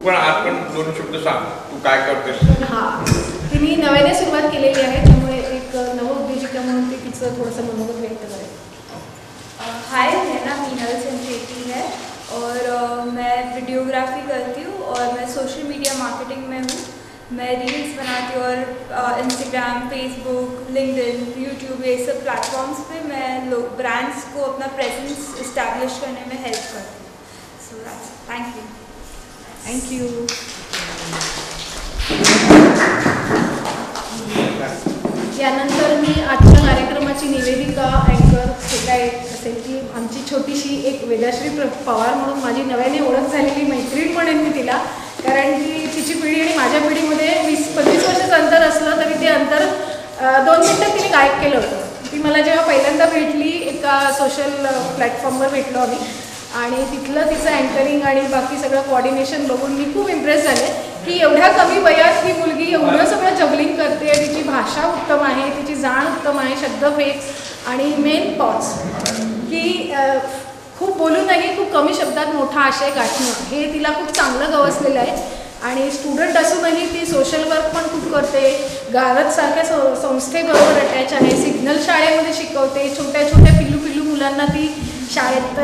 पण आपण दोन शब्द सांग, तू काय करतेस? तिने नव्याने सुरुवात केलेली आहे, त्यामुळे एक नवउद्योजिका म्हणून ती तिचं थोडंसं मनोगत व्यक्त करेल. हाय, मेरा नाम मीनल संचेती है और मैं वीडियोग्राफी करती हूँ और मैं सोशल मीडिया मार्केटिंग में हूँ. मैं रील्स बनाती हूँ और इंस्टाग्राम, फेसबुक, लिंक्डइन, यूट्यूब ये सब प्लेटफॉर्म्स पे मैं लोग ब्रांड्स को अपना प्रेजेंस इस्टेब्लिश करने में हेल्प करती हूँ. So that's thank you. Thank you. यानंतर मी आजच्या कार्यक्रमाची निवेदिका अँकर हे काय असेल की आमची छोटीशी एक वेदाश्री पवार म्हणून माझी नव्याने ओळख झालेली मैत्रीण म्हणेन मी तिला, कारण की तिची पिढी आणि माझ्या पिढीमध्ये 20-25 वर्षाचं अंतर असलं तरी ते अंतर 2 मिनिटात तिने गायब केलं होतं. ती मला जेव्हा पहिल्यांदा भेटली एका सोशल प्लॅटफॉर्मवर भेटलो आम्ही आणि तिथलं तिचं अँकरिंग आणि बाकी सगळं कोऑर्डिनेशन बघून मी खूप इम्प्रेस झाले की एवढ्या कमी वयात ही मुलगी एवढं सगळं जगलिंग करते. तिची भाषा उत्तम आहे, तिची जाण उत्तम आहे, शब्दफेक आणि मेन पॉज की खूप बोलूनही खूप कमी शब्दात मोठा आशय गाठणं हे तिला खूप चांगलं गवसलेलं आहे. आणि स्टुडंट असूनही ती सोशल वर्क पण खूप करते. गारजसारख्या संस्थेबरोबर अटॅच आहे. सिग्नल शाळेमध्ये शिकवते. छोट्या छोट्या पिल्लू मुलांना ती शाळेत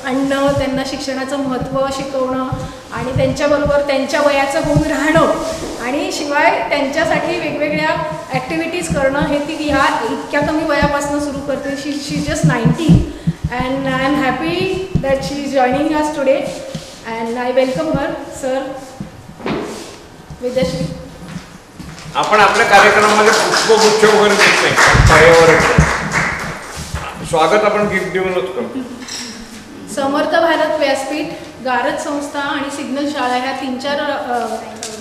आणणं, त्यांना शिक्षणाचं महत्त्व शिकवणं आणि त्यांच्याबरोबर त्यांच्या वयाचं होऊन राहणं आणि शिवाय त्यांच्यासाठी वेगवेगळ्या ॲक्टिव्हिटीज करणं हे ती ह्या इतक्या कमी वयापासून सुरू करते. शी just 90 and I am happy that she is joining us today and I welcome her. Sir, Vedashree. आपण आपल्या कार्यक्रमामध्ये पुष्पगुच्छ वगैरे देत नाही, पायावर स्वागत आपण गिफ्ट देऊनच करतो. समर्थ भारत व्यासपीठ, गारज संस्था आणि सिग्नल शाळा ह्या 3-4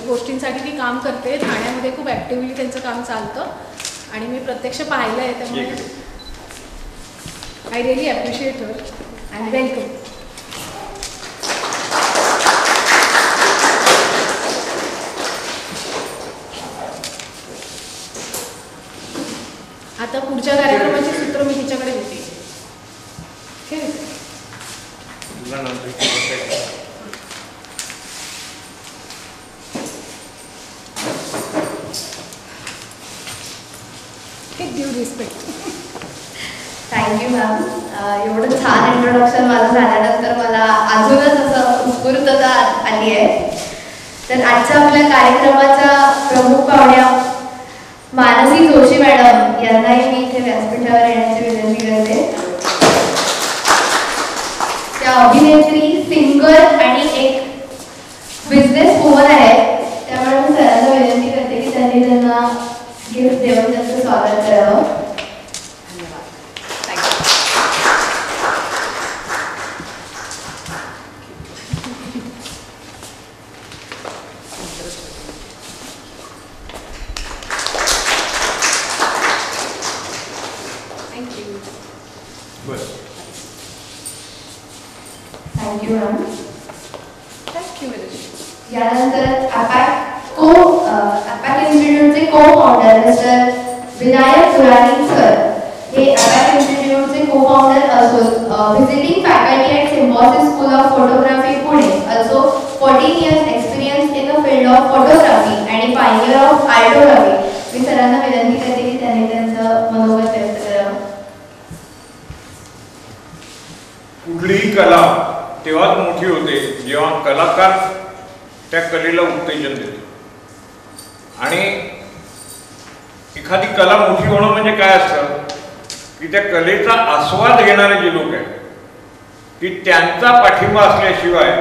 गोष्टींसाठी ती काम करते. ठाण्यामध्ये खूप ॲक्टिव्हली त्यांचं काम चालतं आणि मी प्रत्यक्ष पाहिलं आहे, त्यामुळे I really appreciate her and welcome. आता पुढच्या कार्यक्रमाची सूत्र मी तिच्याकडे देते. Due respect. Thank you ma'am. एवढं छान इंट्रोडक्शन माझं झाल्यानंतर मला अजूनच असं उत्स्फूर्तता आली आहे. तर आजच्या आपल्या कार्यक्रमाच्या प्रमुख पाहुण्या मानसी जोशी मॅडम यांनाही मी इथे व्यासपीठावर येण्याची विनंती करते. त्या अभिनेत्री, सिंगर आणि एक बिझनेस वुमन आहेत, त्यामुळे मी सरांना विनंती करते की त्यांनी त्यांना गिफ्ट देऊन त्यांचं स्वागत करावं. Thank you ma'am. थँक्यू. यानंतर अपॅक इन्स्टिट्यूटचे को फाउंडर मिस्टर विनायक सुराणी सर हे अपॅक इन्स्टिट्यूटचे को फाउंडर असून visiting faculty at Symbiosis school of photography Pune, also 14 years experience in the field of photography आणि पायनियर ऑफ आर्टोग्राफी. मी सरांना विनंती करते की त्यांनी त्यांचं मनोगत व्यक्त करावं. कुठलीही कला तेव्हाच मोठी होते जेव्हा कलाकार त्या कलेला उत्तेजन देतो. आणि एखादी कला मोठी होणं म्हणजे काय असतं की त्या कलेचा आस्वाद घेणारे जे लोक आहेत की त्यांचा पाठिंबा असल्याशिवाय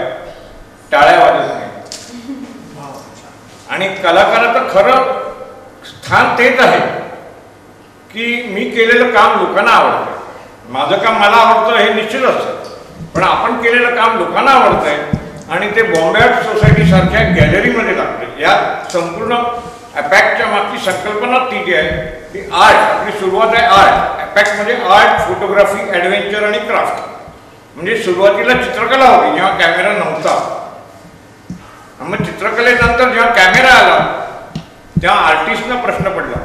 टाळ्या वाजत नाही. आणि कलाकाराचं खरं स्थान तेच आहे की मी केलेलं काम लोकांना आवडतं. माझं काम मला आवडतं हे निश्चित असतं, पण आपण केलेलं काम लोकांना आवडतंय आणि ते बॉम्बे आर्ट सोसायटी सारख्या गॅलरीमध्ये लागते. या संपूर्ण अपॅकच्या मागची संकल्पना ती जी आहे ती आर्ट, आपली सुरुवात आहे आर्ट. अपॅकमध्ये आर्ट, फोटोग्राफी, ॲडव्हेंचर आणि क्राफ्ट. म्हणजे सुरुवातीला चित्रकला होती जेव्हा कॅमेरा नव्हता. मग चित्रकलेनंतर जेव्हा कॅमेरा आला तेव्हा आर्टिस्टना प्रश्न पडला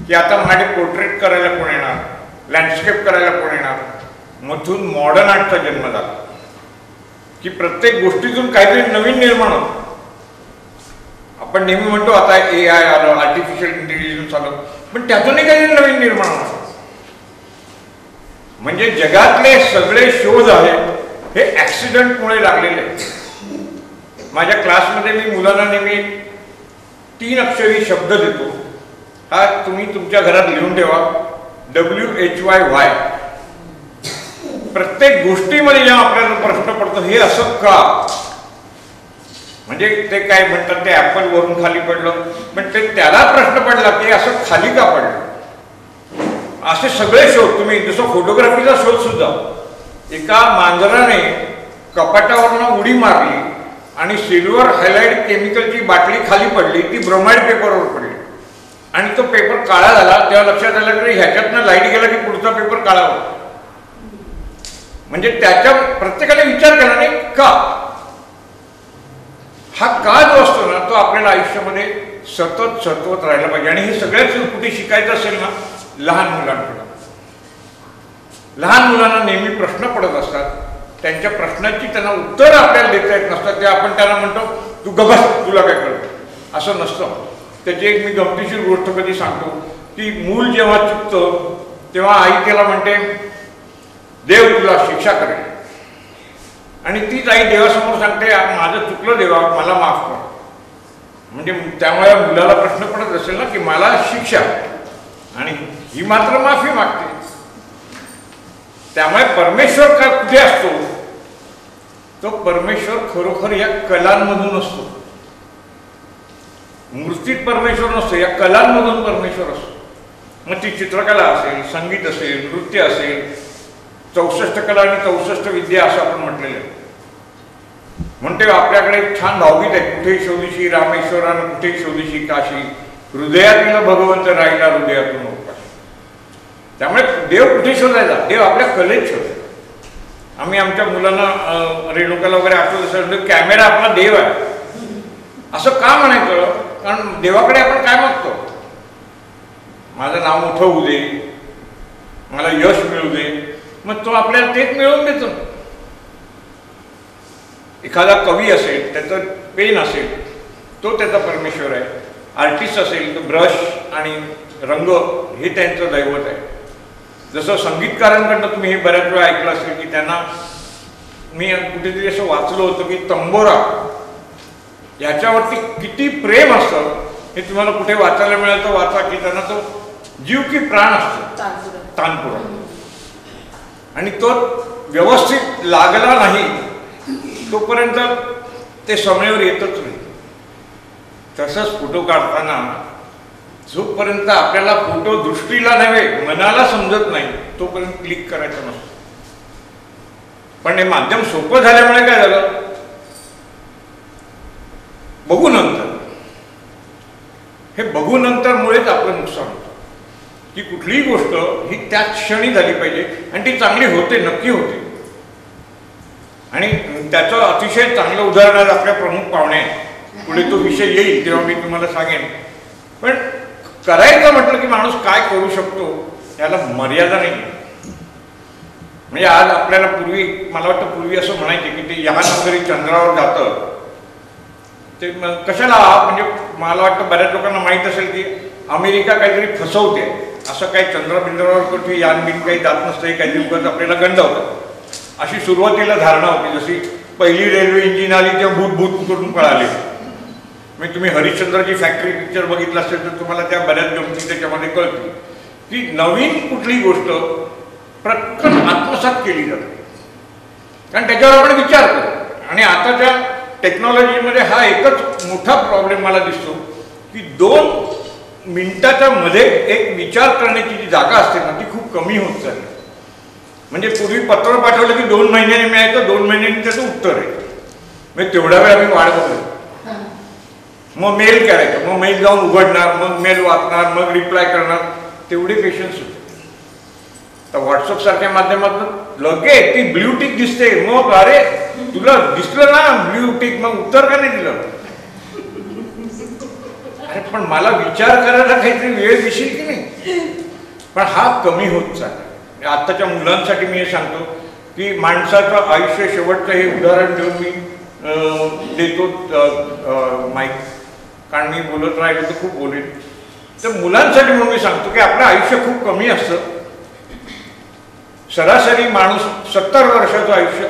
की आता माझे पोर्ट्रेट करायला कोण येणार, लँडस्केप करायला कोण येणार. मधून मॉडर्न आर्टचा जन्म झाला. की प्रत्येक गोष्टीतून काहीतरी नवीन निर्माण होतं. आपण नेहमी म्हणतो आता AI आलं, आर्टिफिशियल इंटेलिजन्स आलं, पण त्यातूनही काहीतरी नवीन निर्माण होणार. म्हणजे जगातले सगळे शोध आहेत हे ॲक्सिडेंटमुळे लागलेले आहेत. माझ्या क्लासमध्ये मी मुलांना नेहमी 3 अक्षरी शब्द देतो. हा तुम्ही तुमच्या घरात लिहून ठेवा, WHYY. प्रत्येक गोष्टीमध्ये जेव्हा आपल्याला प्रश्न पडतो हे असं का, म्हणजे ते काय म्हणतात ते ॲपल वरून खाली पडलं, पण ते त्याला प्रश्न पडला की असं खाली का पडलं. असे सगळे शोध तुम्ही, जसं फोटोग्राफीचा शोध सुद्धा, एका मांजराने कपाटावरनं उडी मारली आणि सिल्वर हायलाइट केमिकलची बाटली खाली पडली, ती ब्रोमाइड पेपरवर पडली आणि तो पेपर काळा झाला. तेव्हा लक्षात आलं की ह्याच्यातनं लाईट गेला की पुढचा पेपर काळा होता. म्हणजे त्याच्या प्रत्येकाने विचार केला नाही का. हा का जो असतो ना तो आपल्याला आयुष्यामध्ये सतत सतवत राहायला पाहिजे. आणि हे सगळ्याच कुठे शिकायचं असेल ना, लहान मुलांकडे. लहान मुलांना नेहमी प्रश्न पडत असतात, त्यांच्या प्रश्नाची त्यांना उत्तर आपल्याला देता येत नसतात. ते आपण त्यांना म्हणतो तू गबस, तुला काय कळतं, असं नसतं. त्याची एक मी गमतीशीर गोष्ट कधी सांगतो की मूल जेव्हा चुकतं तेव्हा आई त्याला म्हणते देव तुला शिक्षा करेल, आणि तीच आई देवासमोर सांगते माझं चुकलं देवा, मला माफ कर. म्हणजे त्यामुळे मुलाला प्रश्न पडत असेल ना की मला शिक्षा, आणि ही मात्र माफी मागते. त्यामुळे परमेश्वर का कुठे असतो, तो परमेश्वर खरोखर या कलांमधून असतो. मूर्तीत परमेश्वर नसतो, या कलांमधून परमेश्वर असतो. मग ती चित्रकला असेल, संगीत असेल, नृत्य असेल, 64 कला आणि 64 विद्या असं आपण म्हटलेलं आहे. म्हणते आपल्याकडे छान भावगीत आहे, कुठे शोधीशी रामेश्वरानं, कुठे शोधीशी काशी, हृदयातील भगवंत राहिला हृदयातून उपाशी. त्यामुळे देव कुठे शोधायचा, देव आपल्या कलेत शोधायचा. आम्ही आमच्या मुलांना रेणुकाला वगैरे आठवत असेल कॅमेरा आपला देव आहे असं का म्हणायचं, कारण देवाकडे आपण काय मागतो, माझं नाव मोठं होऊ दे, मला यश मिळू दे, मग तो आपल्याला तेच मिळवून देतो. एखादा कवी असेल, त्याचं पेन असेल, तो त्याचा परमेश्वर आहे. आर्टिस्ट असेल तर ब्रश आणि रंग हे त्यांचं दैवत आहे. जसं संगीतकारांकडनं तुम्ही हे बऱ्याच वेळा ऐकलं असेल की त्यांना, मी कुठेतरी असं वाचलं होतं की तंबोरा याच्यावरती किती प्रेम असतं हे तुम्हाला कुठे वाचायला मिळेल तर वाचा, की त्यांना तो जीव की प्राण असतो तानपुरा, आणि तो व्यवस्थित लागला नाही तोपर्यंत ते समयवर येतच नाही. तसंच फोटो काढताना जोपर्यंत आपल्याला फोटो दृष्टीला नव्हे मनाला समजत नाही तोपर्यंत क्लिक करायचं नसतं. पण हे माध्यम सोपं झाल्यामुळे काय झालं, बघू नंतर, हे बघू नंतर मुळेच आपलं नुकसान होतं. की कुठलीही गोष्ट ही त्याच क्षणी झाली पाहिजे आणि ती चांगली होते, नक्की होते. आणि त्याचं अतिशय चांगलं उदाहरण आपल्या प्रमुख पाहुणे, पुढे तो विषय येईल तेव्हा मी तुम्हाला सांगेन. पण करायचं म्हटलं की माणूस काय करू शकतो याला मर्यादा नाही. म्हणजे आज आपल्याला पूर्वी, मला वाटतं पूर्वी असं म्हणायचे की ते यानगरी चंद्रावर जातं ते कशाला, म्हणजे मला वाटतं बऱ्याच लोकांना माहीत असेल की अमेरिका काहीतरी फसवते, असं काही चंद्रबिंद्रावर कुठे यानबिन काही जात नसतं, काहीतरी उगाच आपल्याला गंडवतं, अशी सुरुवातीला धारणा होती. जशी पहिली रेल्वे इंजिन आली तेव्हा भूत भूत करून पळाले. म्हणजे तुम्ही हरिश्चंद्रची फॅक्टरी पिक्चर बघितला असेल तर तुम्हाला त्या बऱ्याच गमती त्याच्यामध्ये कळते की नवीन कुठली गोष्ट पटकन आत्मसात केली जाते, कारण त्याच्यावर आपण विचार करतो. आणि आताच्या टेक्नॉलॉजीमध्ये हा एकच मोठा प्रॉब्लेम मला दिसतो की 2 मिनिटाच्या मध्ये एक विचार करण्याची जी जागा असते ना ती खूप कमी होत चालली. म्हणजे पूर्वी पत्र पाठवलं की 2 महिन्यांनी मिळायचं, 2 महिन्यांनी त्याचं उत्तर आहे. म्हणजे तेवढ्या वेळ आम्ही वाट बघतो. मग मेल करायचं, मग मेल जाऊन उघडणार, मग मेल वाचणार, मग रिप्लाय करणार, तेवढे पेशन्स होते. तर व्हॉट्सअप सारख्या माध्यमातून लगेच ती ब्ल्यू टिक दिसते, मग अरे तुला दिसलं ना ब्ल्यू टिक, मग उत्तर का नाही दिलं. अरे पण मला विचार करायला काहीतरी वेळ दिसेल की नाही. पण हा कमी होत चालला. आत्ताच्या मुलांसाठी मी हे सांगतो की माणसाचं आयुष्य शेवटचं हे उदाहरण देऊन मी देतो माईक, कारण मी बोलत राहिलो तर खूप बोलेन. तर मुलांसाठी म्हणून मी सांगतो की आपलं आयुष्य खूप कमी असतं. सरासरी माणूस 70 वर्षाचं आयुष्य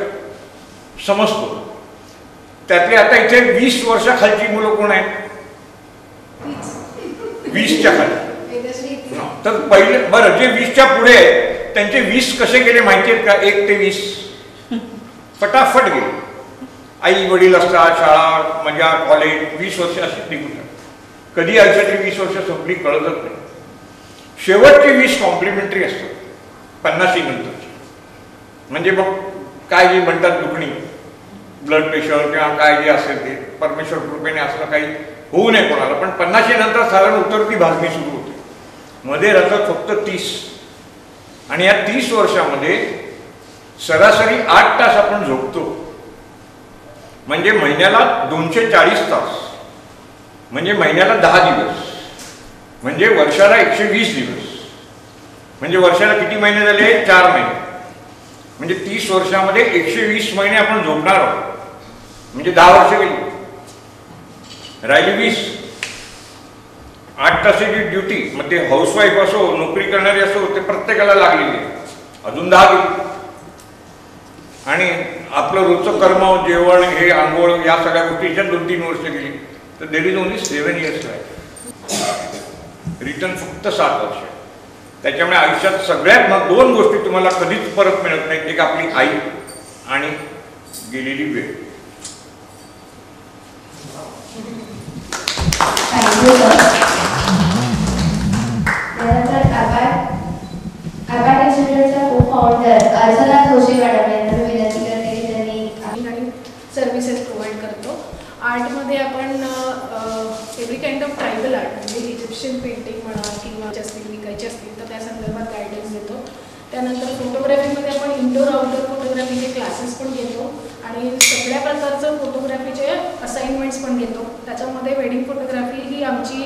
समजतो. त्यातले आता इथे 20 वर्षाखालची मुलं कोण आहेत? 20च्या खाली. तर पहिले बरं, जे 20च्या पुढे आहेत त्यांचे 20 कसे गेले माहिती आहेत का? 1 ते 20 फटाफट गेले. आई वडील असतात, शाळा, मजा, कॉलेज, 20 वर्ष अशी निघून जातात. कधी आयुष्यातली 20 वर्ष संपली कळतच नाही. शेवटची 20 कॉम्प्लिमेंटरी असतात 50 नंतरची. म्हणजे मग काय जी म्हणतात दुखणी, ब्लड प्रेशर किंवा काय जे असेल ते, परमेश्वर कृपेने असलं काही होऊ नये कोणाला, पण 50 नंतर साधारण उतरती भाजणी सुरू होते. मध्ये राहतात फक्त 30. आणि या 30 वर्षामध्ये सरासरी 8 तास आपण झोपतो. म्हणजे महिन्याला 240 तास, म्हणजे महिन्याला 10 दिवस, म्हणजे वर्षाला 120 दिवस. म्हणजे वर्षाला किती महिने झाले? 4 महिने. म्हणजे 30 वर्षामध्ये 120 महिने आपण झोपणार आहोत. म्हणजे 10 वर्ष गेली, राहिली 20. 8 तासाची ड्युटी, मग ते हाऊसवाईफ असो, नोकरी करणारी असो, ते प्रत्येकाला लागलेली आहे. अजून 10 गेली. आणि आपलं रोजचं कर्म, जेवण, हे आंघोळ, या सगळ्या गोष्टीच्या 2-3 वर्ष गेली. तर there is only 7 years life. Return फक्त 7 वर्ष. त्याच्यामुळे आयुष्यात सगळ्यात 2 गोष्टी तुम्हाला कधीच परत मिळत नाहीत. एक आपली आई आणि गेलेली वेळ. Thank you sir. त्यानंतर आबाट इन्स्टिट्यूटच्या को-फाउंडर अर्चना जोशी मॅडम यांना मी विनंती करते की त्यांनी आणि सर्व्हिसेस प्रोव्हाइड करतो. आर्टमध्ये आपण every kind of tribal art, म्हणजे इजिप्शियन पेंटिंग म्हणा किंवा असतील विकायचे असतील तर त्या संदर्भात गायडन्स देतो. त्यानंतर फोटोग्राफीमध्ये आपण इंडोर आउटडोर फोटोग्राफीचे क्लासेस पण घेतो आणि सगळ्या प्रकारचं फोटोग्राफीचे असाइनमेंट्स पण घेतो. त्याच्यामध्ये वेडिंग फोटोग्राफी ही आमची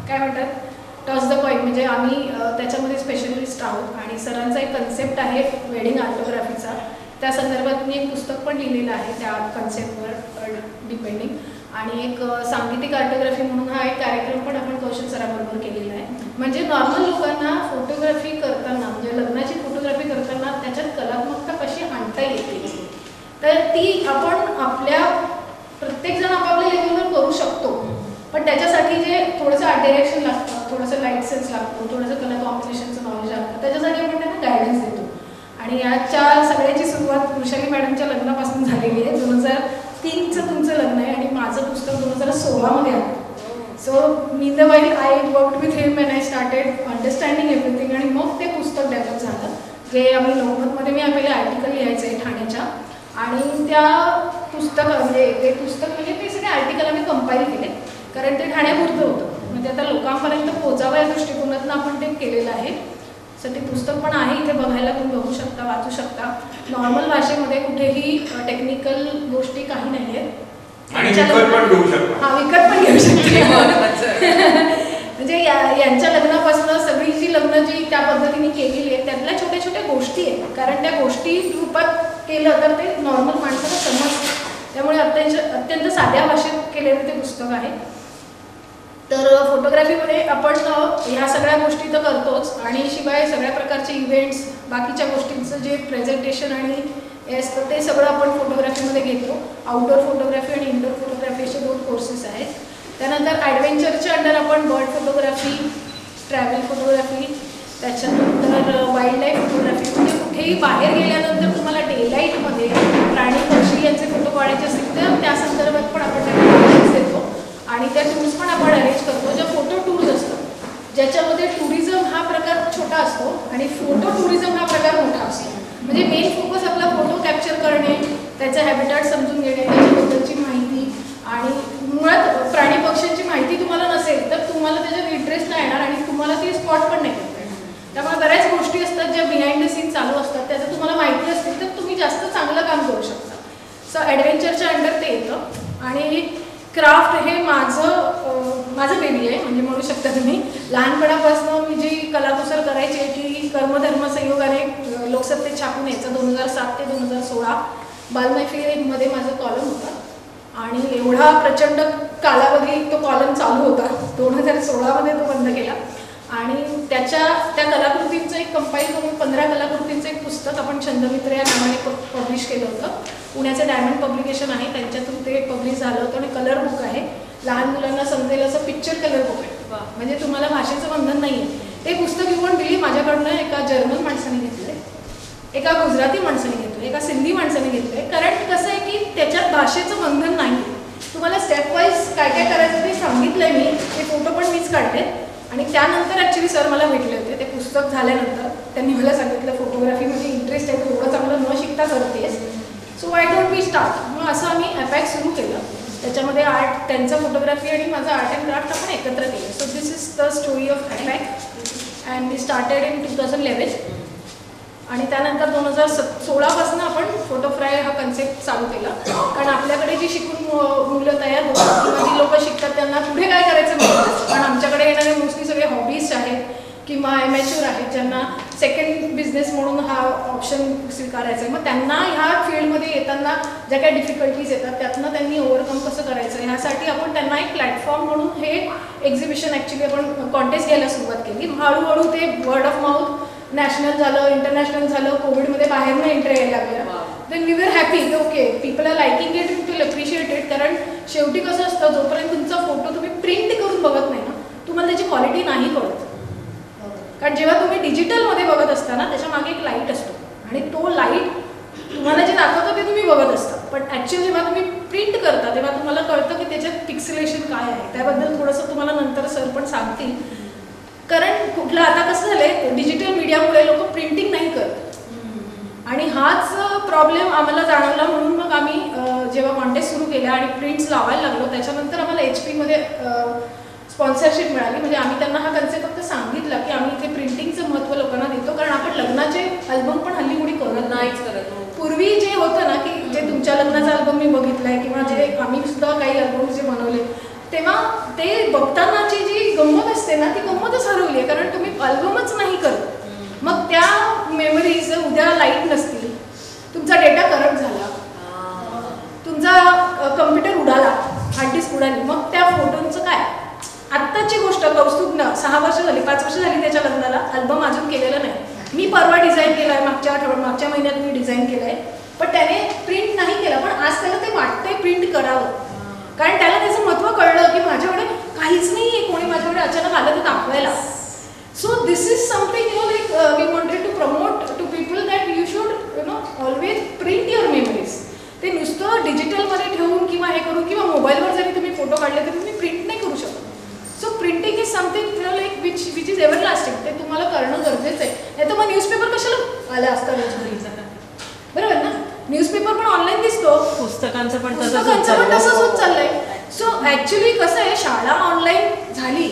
काय म्हणतात टच द पॉईंट, म्हणजे आम्ही त्याच्यामध्ये स्पेशलिस्ट आहोत. आणि सरांचा एक कन्सेप्ट आहे वेडिंग आर्टोग्राफीचा, त्या संदर्भात मी एक पुस्तक पण लिहिलेलं आहे त्या कन्सेप्टवर डिपेंडिंग. आणि एक सांगीतिक आर्टोग्राफी म्हणून हा एक कार्यक्रम पण आपण कौशल सराबरोबर केलेला आहे. म्हणजे नॉर्मल लोकांना फोटोग्राफी करताना, म्हणजे लग्नाची फोटोग्राफी करताना त्याच्यात कलात्मकता कशी आणता येते, तर ती आपण आपल्या प्रत्येकजण आपापल्या लेवलवर करू शकतो. पण त्याच्यासाठी जे थोडंसं आर्ट डायरेक्शन लागतं, थोडंसं लाईट सेन्स लागतो, थोडंसं कलर कॉम्बिनेशनचं नॉलेज लागतं, त्याच्यासाठी आपण त्यांना गायडन्स देतो. आणि याच्या सगळ्याची सुरुवात वृषाली मॅडमच्या लग्नापासून झालेली आहे. 2003चं तुमचं लग्न आहे आणि माझं पुस्तक 2016मध्ये आलं. So mean the while I worked with him and I started understanding everything. आणि मग ते पुस्तक डेव्हलप झालं, जे आम्ही लोकमतमध्ये मी पहिले आर्टिकल लिहायचं आहे ठाण्याच्या. आणि त्या पुस्तकामध्ये ते पुस्तक म्हणजे ते सगळे आर्टिकल आम्ही कंपाईल केले, कारण ते ठाण्यापुरतं होतं. म्हणजे आता लोकांपर्यंत पोहोचावं या दृष्टिकोनातून आपण ते केलेलं आहे. सो ते पुस्तक पण आहे इथे बघायला, तुम्ही बघू शकता, वाचू शकता. नॉर्मल भाषेमध्ये कुठेही टेक्निकल गोष्टी काही नाही आहेत. आणि विकत पण घेऊ शकता. हां, विकत पण घेऊ शकता. म्हणजे यांच्या लग्नापासून सगळी जी लग्न जी त्या पद्धतीने केलेली आहे त्यातल्या छोट्या छोट्या गोष्टी आहेत, कारण त्या गोष्टी रूपात केलं तर ते नॉर्मल माणसाला समजतं. त्यामुळे अत्यंत साध्या भाषेत केलेलं ते पुस्तक आहे. तर फोटोग्राफीमध्ये आपण ह्या सगळ्या गोष्टी तर करतोच, आणि शिवाय सगळ्या प्रकारचे इव्हेंट्स, बाकीच्या गोष्टींचं जे प्रेझेंटेशन आणि हे असतं ते सगळं आपण फोटोग्राफीमध्ये घेतो. आउटडोर फोटोग्राफी आणि इनडोर फोटोग्राफी असे 2 कोर्सेस आहेत. त्यानंतर ॲडव्हेंचरच्या अंडर आपण बर्ड फोटोग्राफी, ट्रॅव्हल फोटोग्राफी, त्याच्यानंतर वाईल्ड लाईफ फोटोग्राफी, म्हणजे कुठेही बाहेर गेल्यानंतर तुम्हाला डे लाईटमध्ये प्राणी पक्षी यांचे फोटो काढायचे असतील तर त्या संदर्भात पण आपण त्यांना गायडन्स देतो. आणि त्या टूर्स पण आपण अरेंज करतो, ज्या फोटो टूर्स असतात, ज्याच्यामध्ये टुरिझम हा प्रकार छोटा असतो आणि फोटो टुरिझम हा प्रकार मोठा असतो. म्हणजे मेन फोकस आपला फोटो कॅप्चर करणे, त्याचा हॅबिटॅट समजून घेणे, त्याच्याबद्दलची माहिती. आणि मुळात प्राणी पक्ष्यांची माहिती तुम्हाला नसेल तर तुम्हाला त्याच्यात इंटरेस्ट नाही येणार आणि तुम्हाला ती स्पॉट पण नाही करता येणार. त्यामुळे बऱ्याच गोष्टी असतात ज्या बिहाइंड द सीन चालू असतात, त्याचं तुम्हाला माहिती असतील तर तुम्ही जास्त चांगलं काम करू शकता. सो ॲडव्हेंचरच्या अंडर ते येतं. आणि क्राफ्ट हे माझं बेबी आहे, म्हणजे म्हणू शकता तुम्ही. लहानपणापासून मी जी कलाकुसर करायची, की कर्मधर्म संयोगाने लोकसत्तेत छापून यायचं 2007 ते 2016 बालमैफिली 1मध्ये माझं कॉलम होतं आणि एवढा प्रचंड कालावधी तो कॉलम चालू होता. 2016मध्ये तो बंद केला आणि त्या कलाकृतींचं एक कंपाईल करून 15 कलाकृतींचं एक पुस्तक आपण छंदमित्र या नावाने पब्लिश केलं होतं. पुण्याचं डायमंड पब्लिकेशन आहे, त्यांच्या थ्रू ते पब्लिश झालं होतं आणि कलर बुक आहे. लहान मुलांना समजेल असं पिक्चर कलर बुक आहे. म्हणजे तुम्हाला भाषेचं बंधन नाही आहे. ते पुस्तक घेऊन दिली माझ्याकडनं एका जर्मन माणसाने घेतलं, एका गुजराती माणसाने घेतलं, एका सिंधी माणसाने घेतलं. कारण कसं आहे की त्याच्यात भाषेचं बंधन नाही. तुम्हाला स्टेप वाईज काय काय करायचं ते सांगितलंय मी. ते फोटो पण मीच काढले आणि त्यानंतर ॲक्च्युली सर मला भेटले होते. ते पुस्तक झाल्यानंतर त्यांनी मला सांगितलं फोटोग्राफीमध्ये इंटरेस्ट आहे, तर एवढं चांगलं न शिकता करतेस, so why don't we start. मग असं आम्ही ॲपॅक सुरू केलं. त्याच्यामध्ये आर्ट, त्यांचं फोटोग्राफी आणि माझं आर्ट अँड क्राफ्ट आपण एकत्र केलं. So this is the story of APAC and we started in 2011 आणि त्यानंतर 2016पासून आपण फोटो फ्राय हा कन्सेप्ट चालू केला. कारण आपल्याकडे जी शिकून मुलं तयार होतात किंवा जी लोक शिकतात त्यांना पुढे काय करायचं मिळतं. कारण आमच्याकडे येणारे मोस्टली सगळे हॉबीज आहेत किंवा ॲमॅच्युअर आहेत, ज्यांना सेकंड बिझनेस म्हणून हा ऑप्शन स्वीकारायचा आहे. मग त्यांना ह्या फील्डमध्ये येताना ज्या काही डिफिकल्टीज येतात त्यातनं त्यांनी ओव्हरकम कसं करायचं ह्यासाठी आपण त्यांना एक प्लॅटफॉर्म म्हणून हे एक्झिबिशन ॲक्च्युली आपण कॉन्टेस्ट घ्यायला सुरुवात केली. हळूहळू ते वर्ड ऑफ माउथ नॅशनल झालं, इंटरनॅशनल झालं. कोविडमध्ये बाहेरनं एंट्री यायला लागलं. देन वी वर हॅपी की okay people are liking it, people appreciate it. कारण शेवटी कसं असतं, जोपर्यंत तुमचा फोटो तुम्ही प्रिंट करून बघत नाही ना, तुम्हाला त्याची क्वालिटी नाही कळत. कारण जेव्हा तुम्ही डिजिटलमध्ये बघत असताना त्याच्या मागे एक लाईट असतो आणि तो लाईट तुम्हाला जे दाखवतं ते तुम्ही बघत असता. पण ॲक्च्युअली जेव्हा तुम्ही प्रिंट करता तेव्हा तुम्हाला कळतं की त्याच्यात पिक्सेलेशन काय आहे. त्याबद्दल थोडंसं तुम्हाला नंतर सर पण सांगतील. कारण कुठलं आता कसं झालंय, डिजिटल मीडियामुळे लोक प्रिंटिंग नाही करत आणि हाच प्रॉब्लेम आम्हाला जाणवला. म्हणून मग आम्ही जेव्हा कॉन्टेस्ट सुरू केल्या आणि प्रिंट्स लावायला लागलो त्याच्यानंतर आम्हाला HP स्पॉन्सरशिप मिळाली. म्हणजे आम्ही त्यांना हा कन्सेप्ट फक्त सांगितला की आम्ही इथे प्रिंटिंगचं महत्त्व लोकांना देतो. कारण आपण लग्नाचे अल्बम पण हल्ली कुणी करत नाहीच करत. पूर्वी जे होतं ना की जे तुमच्या लग्नाचा अल्बम मी बघितलाय किंवा जे आम्ही सुद्धा काही अल्बम जे बनवले तेव्हा ते बघतानाची जी गंमत असते ना ती गंमतच हरवली आहे. कारण तुम्ही अल्बमच नाही करत. मग त्या मेमरीज उद्या लाईट नसतील, तुमचा डेटा करप्ट झाला, तुमचा कम्प्युटर उडाला, हार्ड डिस्क उडाली, मग त्या फोटोंचं काय. आत्ताची गोष्ट कौस्तुभनं 6 वर्ष झाली, 5 वर्ष झाली त्याच्या लग्नाला, अल्बम अजून केलेलं नाही. मी परवा डिझाईन केला आहे, मागच्या महिन्यात मी डिझाईन केलं आहे, पण त्याने प्रिंट नाही केलं. पण आज त्याला ते वाटतंय प्रिंट करावं, कारण त्याला त्याचं महत्त्व कळलं की माझ्याकडे काहीच नाही आहे, कोणी माझ्याकडे अचानक आलं तर दाखवायला. So this is something like we wanted to promote to people that you should always print your memories. ते नुसतं डिजिटलमध्ये ठेवून किंवा हे करून किंवा मोबाईलवर जरी तुम्ही फोटो काढले तरी तुम्ही प्रिंट नाही करू शकत. So printing is something like which is everlasting. ते तुम्हाला करणं गरजेचं आहे. नाही तर मग न्यूजपेपर कशाला आल्या असतात बरोबर ना. न्यूजपेपर पण ऑनलाईन दिसतो, पुस्तकांचं पण तसंच होत चाललंय. सो ॲक्च्युली कसं आहे, शाळा ऑनलाईन झाली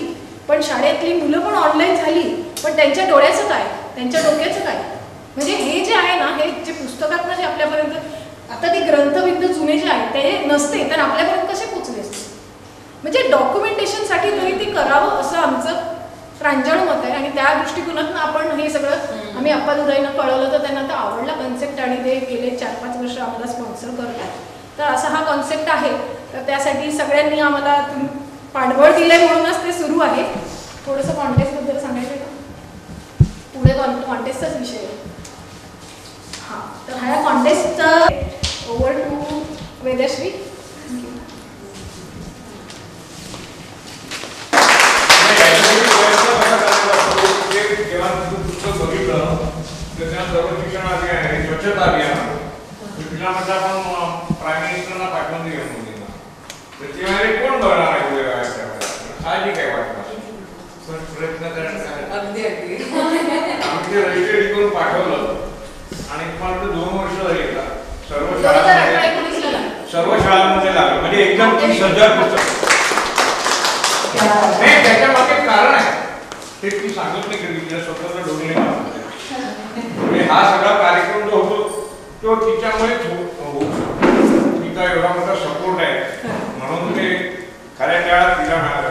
पण शाळेतली मुलं पण ऑनलाईन झाली, पण त्यांच्या डोळ्याचं काय, त्यांच्या डोक्याचं काय. म्हणजे हे जे आहे ना, हे जे पुस्तकातनं जे आपल्यापर्यंत आता ते ग्रंथविद्ध जुने जे आहेत ते नसते तर आपल्यापर्यंत कसे पोचले असते. म्हणजे डॉक्युमेंटेशनसाठी तरी ते करावं असं आमचं प्रांजळ मत आहे. आणि त्या दृष्टिकोनातून आपण हे सगळं आम्ही अप्पादुराईनं कळवलं तर त्यांना तर आवडला कन्सेप्ट आणि ते गेले 4-5 वर्ष आम्हाला स्पॉन्सर करतात. तर असा हा कॉन्सेप्ट आहे. तर त्यासाठी सगळ्यांनी आम्हाला पाठबळ दिलं आहे म्हणूनच ते सुरू आहे. थोडंसं कॉन्टेस्टबद्दल सांगायचं का, पुढे कॉन्टेस्टचाच विषय आहे. हां, तर ह्या कॉन्टेस्टचा ओव्हर टू वेदश्री. स्वच्छता अभियान पिढीमध्ये आपण प्राईम मिनिस्टरना पाठवून दिली मोदींना, तर ते कोण बघणार आहे साहजिक आहे वाटतं. पण प्रयत्न करण्याचा अगदी आम्ही ते रजिस्ट्रेट करून पाठवलं आणि तुम्हाला 2 वर्ष झाली का सर्व शाळांमध्ये लागलं. म्हणजे एकदम 30,000 पुस्तक. नाही, त्याच्या मागे कारण आहे ते ती सांगत नाही कधी तिला स्वतःला डोळे म्हणजे हा सगळा कार्यक्रम जो होतो तो तिच्यामुळेच होऊ शकतो. तिचा एवढा मोठा सपोर्ट आहे म्हणून ते खऱ्या काळात तिला मिळालं.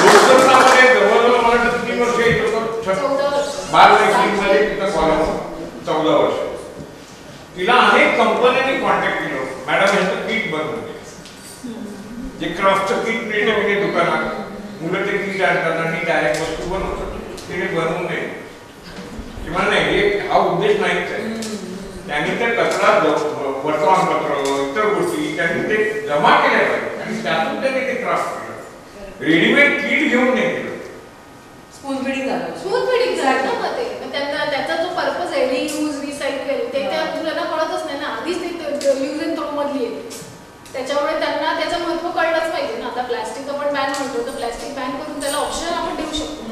लोकसत्तामध्ये जवळजवळ मला तिला अनेक कंपन्यांनी कॉन्टॅक्ट केलं, मॅडम ह्याचं किट बनवून दे. जे क्राफ्टचं किट मिळतं की दुकानात, मुलं ते किट आणतात आणि डायरेक्ट वस्तू बनवतात, तिने बनवून दे किंवा नाही, हे हा उद्देश नाहीच आहे. त्यांनी ते कचरा, वर्तमानपत्र, इतर गोष्टी त्यांनी ते जमा केल्या पाहिजे आणि त्यातून त्यांनी ते क्राफ्ट केलं. रेडीमेड किट घेऊन नाही केलं. स्पून फिडिंग झालं ना ते. त्यांना त्याचा जो पर्पज आहे, रियूज, रिसायकल, ते त्या मुलांना कळतच नाही ना. आधीच ते यूज अँड थ्रो मधली आहे, त्याच्यामुळे त्यांना त्याचं महत्त्व कळलंच पाहिजे ना. आता प्लास्टिक आपण बॅन म्हणतो, तर प्लास्टिक बॅन करून त्याला ऑप्शन आपण देऊ शकतो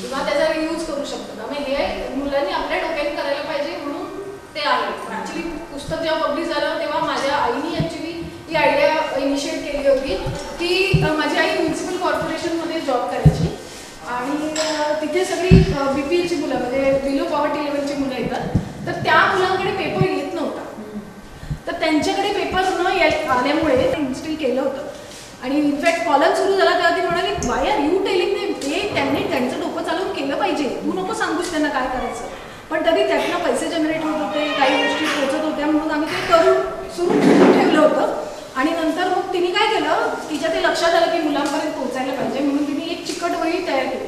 किंवा त्याचा रियूज करू शकतो. त्यामुळे हे मुलांनी आपल्या डोक्याने करायला पाहिजे, म्हणून ते आहे. ॲक्च्युली पुस्तक जेव्हा पब्लिश झालं तेव्हा माझ्या आईनी ॲक्च्युली ही आयडिया इनिशिएट केली होती की माझी आई म्युन्सिपल कॉर्पोरेशनमध्ये जॉब करायची आणि तिथे सगळी BPLची मुलं, म्हणजे बिलो पॉवर्टी लेवलची मुलं येतात, तर त्या मुलांकडे पेपर येत नव्हता. तर त्यांच्याकडे पेपर न आल्यामुळे ते इन्स्टिल केलं होतं आणि इनफॅक्ट कॉलम सुरू झाला तेव्हा ती म्हणाली, वाय आर यू टेलिंग हे त्यांनी त्यांचं डोकं चालवून केलं पाहिजे, तू नको सांगूस त्यांना काय करायचं. पण तरी त्यातनं पैसे जनरेट होत होते, काही गोष्टी पोचत होत्या, म्हणून आम्ही ते करून सुरू ठेवलं होतं. आणि नंतर मग तिने काय केलं, तिच्या ते लक्षात आलं की मुलांपर्यंत पोहोचायला पाहिजे, म्हणून तिने एक चिकट वही तयार केली.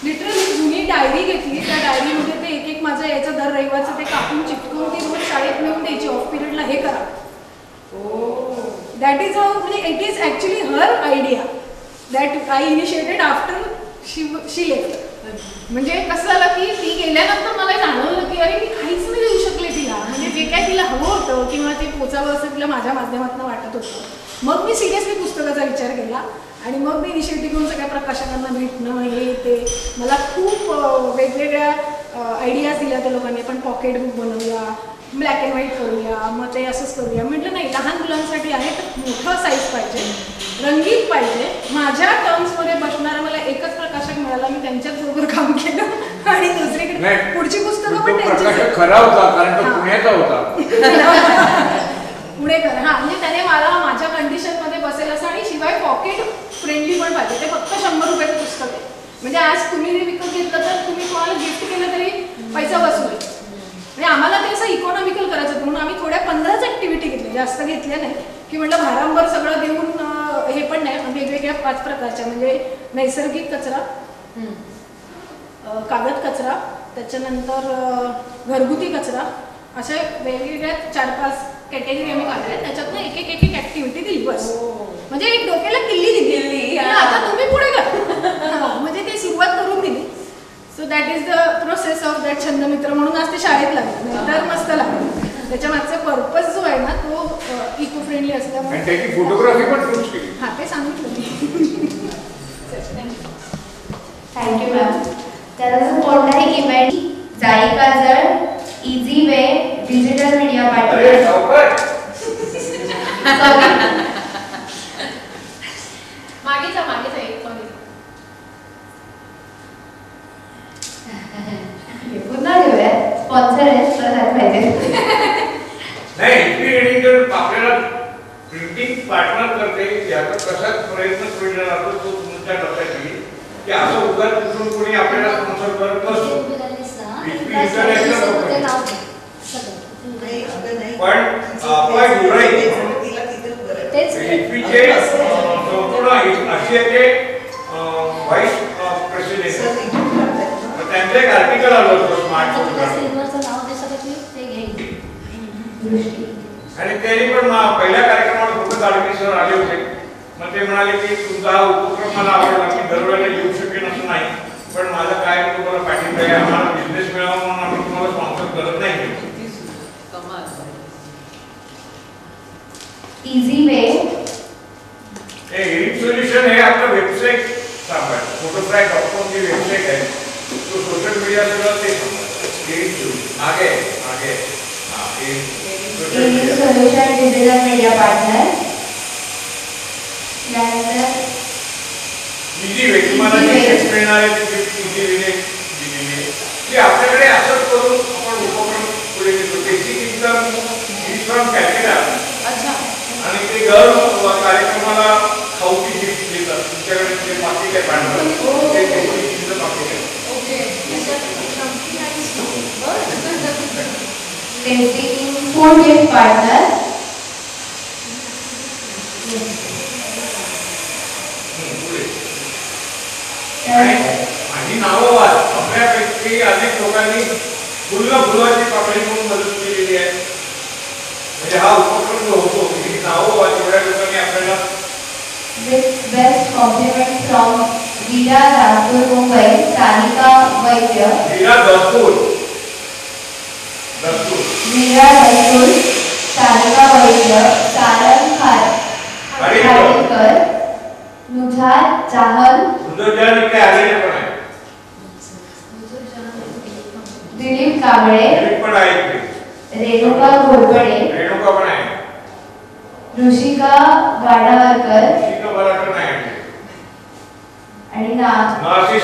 लिटरली जुनी डायरी घेतली, त्या डायरीमध्ये ते एक एक माझं यायचं दर रविवारचं ते कापून चिटकून ती रोज शाळेत नेऊन द्यायची, ऑफ पिरियडला हे करा. दॅट इज हाऊ, म्हणजे it is actually her idea that I initiated after she left. म्हणजे कसं झालं की ती गेल्यानंतर मला जाणवलं की अरे मी काहीच नाही देऊ शकले तिला, म्हणजे जे काय तिला हवं होतं किंवा ते पोचावं असं तिला माझ्या माध्यमातून वाटत होतं. मग मी सिरियसली पुस्तकाचा विचार केला आणि मग मी इनिशिएटिव्ह घेऊन सगळ्या प्रकाशकांना भेटणं, हे ते, मला खूप वेगवेगळ्या आयडियाज दिल्या त्या लोकांनी. पण पॉकेट बुक बनवूया, ब्लॅक अँड व्हाईट करूया, मग ते असंच करूया. म्हटलं नाही, लहान मुलांसाठी आहे तर मोठं साईज पाहिजे, रंगीत पाहिजे. माझ्या टर्म्समध्ये बसणारा मला एकच प्रकाशक मिळाला, मी त्यांच्याच बरोबर काम केलं आणि दुसरीकडे पुढची पुस्तकं पण प्रकाशक खरा होता, कारण तो पुण्याचा होता. पुणेकर, हां, म्हणजे त्याने मला माझ्या कंडिशनमध्ये बसेल असं आणि शिवाय पॉकेट फ्रेंडली पण पाहिजे. ते फक्त 100 रुपयाचं पुस्तक आहे, म्हणजे आज तुम्ही ते विकत घेतलं तर तुम्ही कोणाला गिफ्ट केलं तरी पैसा वसूल आहे. म्हणजे आम्हाला ते असं इकॉनॉमिकल करायचं होतं, म्हणून आम्ही थोड्या 15च ॲक्टिव्हिटी घेतल्या, जास्त घेतल्या नाही की म्हटलं भारांभर सगळं देऊन हे पण नाही. वेगवेगळ्या 5 प्रकारच्या, म्हणजे नैसर्गिक कचरा, कागद कचरा, त्याच्यानंतर घरगुती कचरा, अशा वेगवेगळ्या 4-5 कॅटेगरी आम्ही काढल्या. त्याच्यातनं एक एक ॲक्टिव्हिटी दिली बस, म्हणजे एक डोक्याला किल्ली दिली, आता तुम्ही पुढे करा. म्हणजे ती सुरुवात करून दिली. So that is the process of that Chhandmitra, म्हणून आज ते शाळेत लागलं, नाही तर मस्त लागलं. त्याच्या मागचा पर्पज जो आहे ना तो इको फ्रेंडली असल्यामुळे त्याची फोटोग्राफी पण खूप केली. हां, ते सांगितलं मी. Thank you ma'am. त्यानंतर कोणताही इव्हेंट, जाई काजळ, इझी वे, डिजिटल मीडिया पार्टनर. मागेचा एक पुन्हा घेऊयात, स्पॉन्सर आहे तर पाहिजे. नाही, आपल्याला प्रिंटिंग पार्टनर करते, याचा कसाच प्रयत्न केला जातो तो तुमच्या डोक्यात येईल की असं उगाच कुठून कोणी आपल्याला स्पॉन्सर करत नसतो. पण आपण संपूर्ण आशियाचे व्हाईस प्रेसिडेंट, त्यांचं एक आर्टिकल आलं होतं स्मार्ट फोटोग्राफी, आणि त्यांनी पण पहिल्या कार्यक्रमाला फोटो गाडगे सर आले होते. मग ते म्हणाले की तुमचा हा उपक्रम मला आवडला, मी दरवेळेला येऊ शकेन असं नाही, पण माझं काय तुम्हाला पाठिंबा आहे, आम्हाला बिझनेस मिळावा म्हणून आम्ही तुम्हाला स्पॉन्सर करत नाही. इझी वे, हे सोल्युशन हे आपलं वेबसाईट सांभाळ, photofry.com जी वेबसाईट आहे, तो सोशल मीडिया सगळं ते सांभाळतं. आगे आगे सोल्युशन डिजिटल मीडिया पार्टनर. त्यानंतर इझी वे, तुम्हाला जे गिफ्ट मिळणार आहे ते इझी वे दिलेली, की आपल्याकडे असंच करून आपण उपक्रम पुढे घेतो. Basic income is from Calcutta, आणि ते दर कार्यक्रमाला खाऊची गिफ्ट देतात. तुमच्याकडे जे पाकिट आहे पांढरं, ते बेसिक पाकिट आहे. tasting food with partner. माझी नावं वाच. आपल्यापैकी अनेक लोकांनी फुलवाची पाकळी म्हणून मदत केलेली आहे. म्हणजे हा उपक्रम जो होतो ही नावं वाच एवढ्या लोकांनी आपल्याला. With best compliments from Veera Rathur Mumbai, Sanika Vaidya. Veera Rathur. Veera Rathur, Sanika Vaidya, Sarang Kharikar, Nujhat Chahal, Dilip Kamble, Renuka Ghorpade, Rishika वाडावरकर आणि नासिस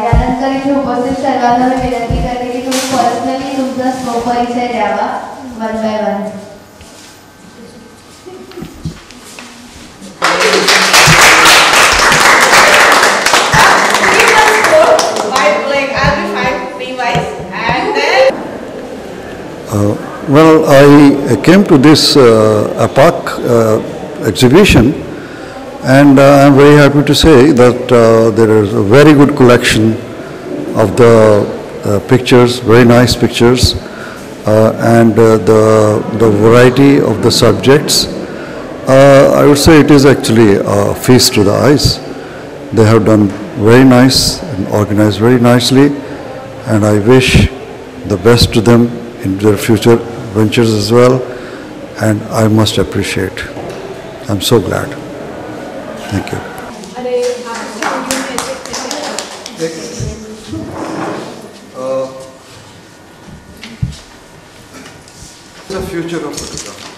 यानंतर इथे उपस्थित सर्वांना मी विनंती करते की तुम्ही पर्सनली तुमचा स्वपरिचय द्यावा one by one. Well, I came to this APAC exhibition, and I'm very happy to say that there is a very good collection of the pictures, very nice pictures, and the variety of the subjects. I would say it is actually a feast to the eyes. They have done very nice and organized very nicely, and I wish the best to them in their future ventures as well, and I must appreciate. I'm so glad. Thank you. The future of photography.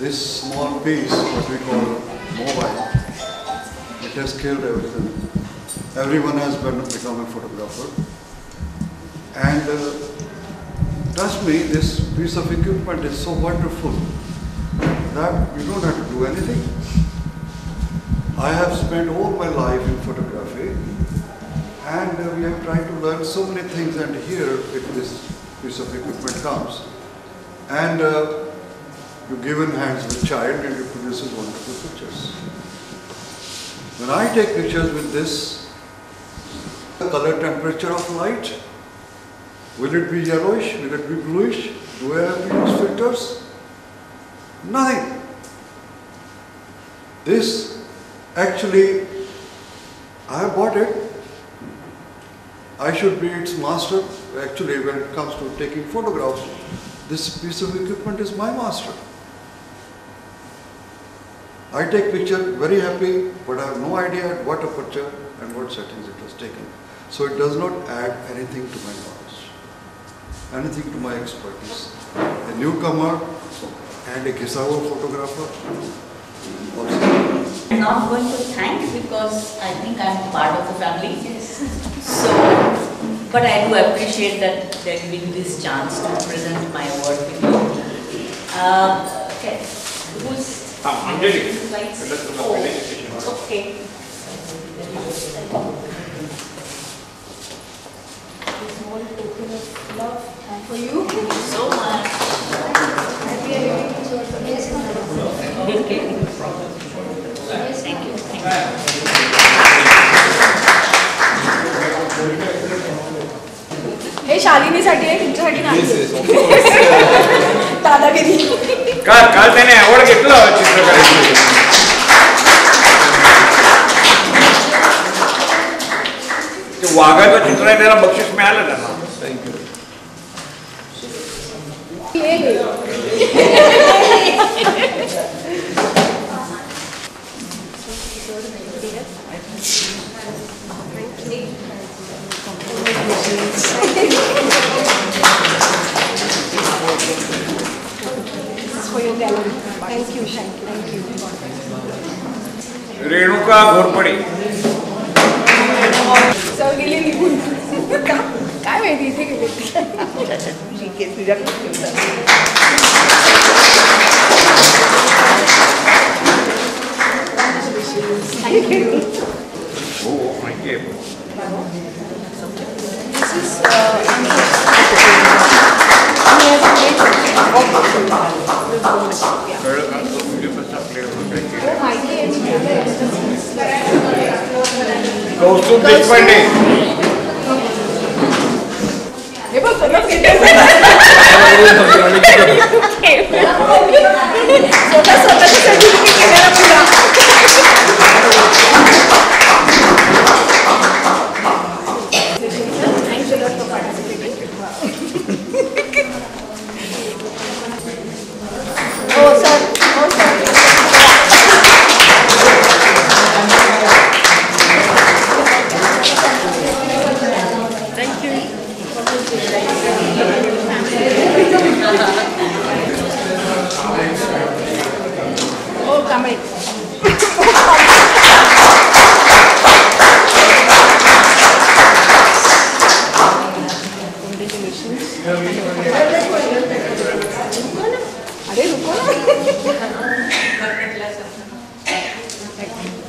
This small piece, what we call mobile, it has killed everything. Everyone has become a photographer. And trust me, this piece of equipment is so wonderful that you don't have to do anything. I have spent all my life in photography, and we have tried to learn so many things, and here this piece of equipment comes. And you give in hands with child and it produces wonderful pictures. When I take pictures with this, the color temperature of light, will it be yellowish? Will it be bluish? Do I have to use filters? Nothing. This actually, I have bought it. I should be its master. Actually, when it comes to taking photographs, this piece of equipment is my master. I take picture very happy, but I have no idea at what aperture and what settings it was taken. So it does not add anything to my knowledge, anything to my expertise. A newcomer and a Gisao photographer also. I'm not going to thank because I think I'm part of the family. So, but I do appreciate that they're giving me this chance to present my work with you. Okay, who's okay. Small token of love for you. Thank you so much. Okay. Thank you. हे शालिनीसाठी आहे, तुमच्यासाठी नाही. दादागिरी. काल त्याने award घेतलं चित्रकलेचं. ते वाघाचं चित्र आहे, त्याला बक्षीस मिळालं त्यांना. रेणुका घोरपडे. गेली निघून. काय माहिती इथे गेले. हो माहिती आहे. कळलं का? म्हणजे कसं आपल्याला कौस्तुभ देशपांडे. हे बघ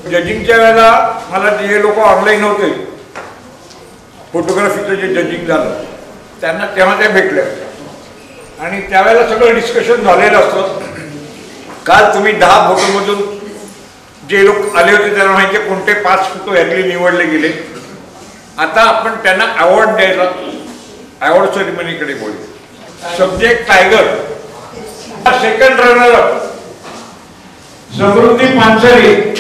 जजिंगच्या वेळेला मला जे लोक ऑनलाईन होते फोटोग्राफीचं जे जजिंग झालं त्यांना तेव्हा त्या भेटल्या आणि त्यावेळेला सगळं डिस्कशन झालेलं असतं. काल तुम्ही 10 फोटोमधून जे लोक आले होते त्यांना माहिती आहे कोणते 5 फोटो ह्यातले निवडले गेले. आता आपण त्यांना अवॉर्ड द्यायला अवॉर्ड सेरेमनीकडे बोलू. Subject tiger, second runner up Samruddhi Pansare,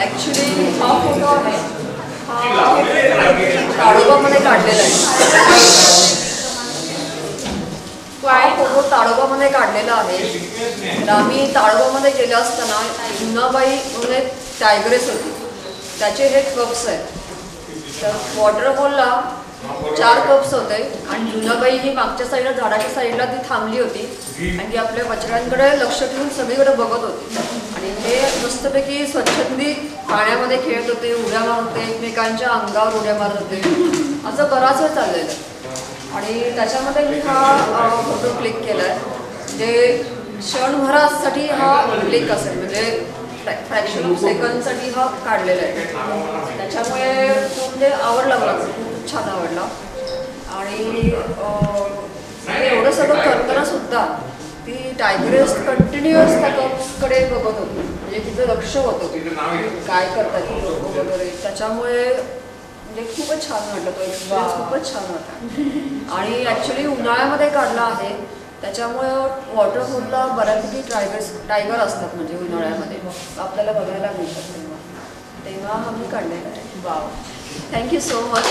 actually हा फोटो आहे हा ताडोबामध्ये काढलेला आहे. हा फोटो ताडोबामध्ये काढलेला आहे. आम्ही ताडोबामध्ये गेलो असताना जुनाबाई म्हणून एक टायग्रेस होती, त्याचे हे कप्स आहेत. तर वॉटरफॉलला 4 कप्स होते आणि जुनाबाई ही मागच्या साईडला झाडाच्या साईडला ती थांबली होती आणि ती आपल्या बछड्यांकडे लक्ष ठेवून सगळीकडे बघत होती आणि हे मस्तपैकी स्वच्छंदी पाण्यामध्ये खेळत होते, उड्या मारत होते, एकमेकांच्या अंगावर उड्या मारत होते. असं बराच वेळ चाललेलं आणि त्याच्यामध्ये मी हा फोटो क्लिक केला आहे. म्हणजे क्षणभरासाठी हा क्लिक असेल, म्हणजे फ्रॅक्शन ऑफ सेकंडसाठी हा काढलेला आहे. त्याच्यामुळे तो म्हणजे आवडला मला, खूप छान आवडला. आणि एवढं सगळं करताना सुद्धा ती टायग्रेस कंटिन्युअस त्या कप्सकडे बघत होती, म्हणजे तिचं लक्ष होतं काय करतात ती लोक वगैरे. त्याच्यामुळे म्हणजे खूपच छान वाटलं, तो एक्सपिरियन्स खूपच छान होता. आणि ॲक्च्युली उन्हाळ्यामध्ये काढला आहे, त्याच्यामुळे वॉटरफॉलला बऱ्यापैकी टायगर असतात, म्हणजे उन्हाळ्यामध्ये आपल्याला बघायला मिळतात. तेव्हा आम्ही काढलेला आहे. Wow, thank you so much.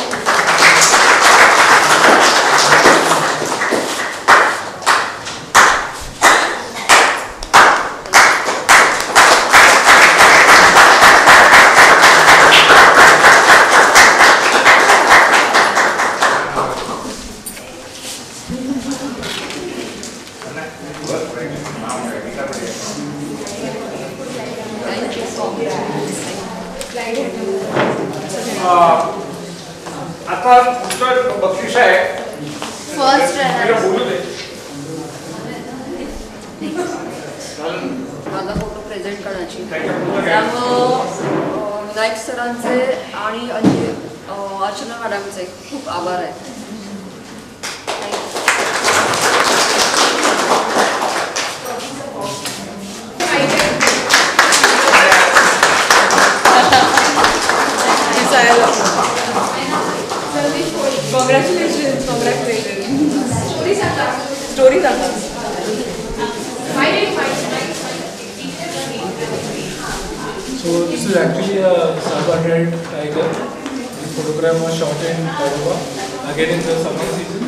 आता तुमचं बक्षीस आहे फर्स्ट रनर. बोलू दे. माझा फोटो प्रेझेंट करण्याची त्यामुळं विनायक सरांचे आणि अर्चना मॅडमचे खूप आभार आहेत. Congratulations, congratulations. Story सांगा. So this is actually a sub-adult tiger. The photograph was shot in Tadoba, again in the summer season.